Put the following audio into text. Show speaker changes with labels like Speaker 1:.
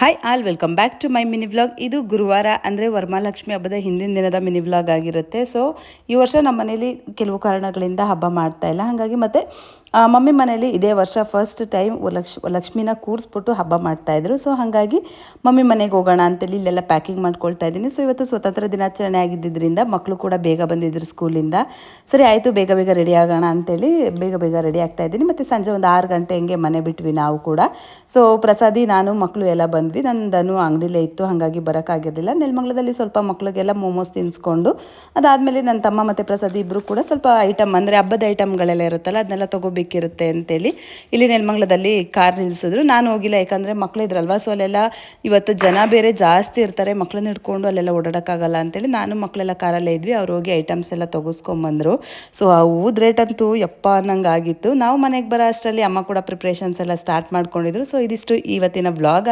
Speaker 1: Hi all welcome back to my mini vlog. ಇದು ಗುರುವಾರ ಅಂದರೆ ವರಮಹಾಲಕ್ಷ್ಮಿ ಹಬ್ಬದ ಹಿಂದಿನ ದಿನದ ಮಿನಿ ವ್ಲಾಗ್ ಆಗಿರುತ್ತೆ. ಸೊ ಈ ವರ್ಷ ನಮ್ಮ ಮನೇಲಿ ಕೆಲವು ಕಾರಣಗಳಿಂದ ಹಬ್ಬ ಮಾಡ್ತಾ ಇಲ್ಲ. ಹಾಗಾಗಿ ಮತ್ತೆ ಮಮ್ಮಿ ಮನೇಲಿ ಇದೇ ವರ್ಷ ಫಸ್ಟ್ ಟೈಮ್ ಲಕ್ಷ್ಮಿನ ಕೂರಿಸ್ಬಿಟ್ಟು ಹಬ್ಬ ಮಾಡ್ತಾಯಿದ್ರು. ಸೊ ಹಾಗಾಗಿ ಮಮ್ಮಿ ಮನೆಗೆ ಹೋಗೋಣ ಅಂತೇಳಿ ಇಲ್ಲೆಲ್ಲ ಪ್ಯಾಕಿಂಗ್ ಮಾಡ್ಕೊಳ್ತಾ ಇದ್ದೀನಿ. ಸೊ ಇವತ್ತು ಸ್ವತಂತ್ರ ದಿನಾಚರಣೆ ಆಗಿದ್ದರಿಂದ ಮಕ್ಕಳು ಕೂಡ ಬೇಗ ಬಂದಿದ್ದರು ಸ್ಕೂಲಿಂದ. ಸರಿ ಆಯಿತು, ಬೇಗ ಬೇಗ ರೆಡಿ ಆಗೋಣ ಅಂತೇಳಿ ಬೇಗ ಬೇಗ ರೆಡಿ ಆಗ್ತಾ ಇದ್ದೀನಿ. ಮತ್ತು ಸಂಜೆ ಒಂದು 6 ಗಂಟೆ ಹಿಂಗೆ ಮನೆ ಬಿಟ್ವಿ ನಾವು ಕೂಡ. ಸೊ ಪ್ರಸಾದಿ ನಾನು ಮಕ್ಕಳು ಎಲ್ಲ ಬಂದ್ವಿ. ನಂದನು ಅಂಗಡಿಲೇ ಇತ್ತು, ಹಾಗಾಗಿ ಬರೋಕ್ಕಾಗಿರಲಿಲ್ಲ. ನೆಲಮಂಗಲದಲ್ಲಿ ಸ್ವಲ್ಪ ಮಕ್ಕಳಿಗೆಲ್ಲ ಮೋಮೋಸ್ ತಿನ್ನಿಸ್ಕೊಂಡು ಅದಾದಮೇಲೆ ನನ್ನ ತಮ್ಮ ಮತ್ತು ಪ್ರಸಾದಿ ಇಬ್ಬರು ಕೂಡ ಸ್ವಲ್ಪ ಐಟಮ್ ಅಂದರೆ ಹಬ್ಬದ ಐಟಮ್ಗಳೆಲ್ಲ ಇರುತ್ತಲ್ಲ ಅದನ್ನೆಲ್ಲ ತೊಗೋಬೇಕಿರುತ್ತೆ ಅಂತೇಳಿ ಇಲ್ಲಿ ನೆಲಮಂಗಲದಲ್ಲಿ ಕಾರ್ ನಿಲ್ಲಿಸಿದ್ರು. ನಾನು ಹೋಗಿಲ್ಲ, ಯಾಕಂದರೆ ಮಕ್ಕಳಿದ್ರಲ್ವ. ಸೊ ಅಲ್ಲೆಲ್ಲ ಇವತ್ತು ಜನ ಬೇರೆ ಜಾಸ್ತಿ ಇರ್ತಾರೆ, ಮಕ್ಕಳನ್ನ ಹಿಡ್ಕೊಂಡು ಅಲ್ಲೆಲ್ಲ ಓಡಾಡೋಕ್ಕಾಗಲ್ಲ ಅಂತೇಳಿ ನಾನು ಮಕ್ಕಳೆಲ್ಲ ಕಾರಲ್ಲೇ ಇದ್ವಿ. ಅವ್ರು ಹೋಗಿ ಐಟಮ್ಸ್ ಎಲ್ಲ ತೊಗೋಸ್ಕೊಂಬಂದರು. ಸೊ ಆ ಹೂದ ರೇಟ್ ಅಂತೂ ಯಪ್ಪ ಅನ್ನಂಗೆ ಆಗಿತ್ತು. ನಾವು ಮನೆಗೆ ಬರೋ ಅಷ್ಟರಲ್ಲಿ ಅಮ್ಮ ಕೂಡ ಪ್ರಿಪ್ರೇಷನ್ಸ್ ಎಲ್ಲ ಸ್ಟಾರ್ಟ್ ಮಾಡ್ಕೊಂಡಿದ್ರು. ಸೊ ಇದಿಷ್ಟು ಇವತ್ತಿನ ವ್ಲಾಗ್.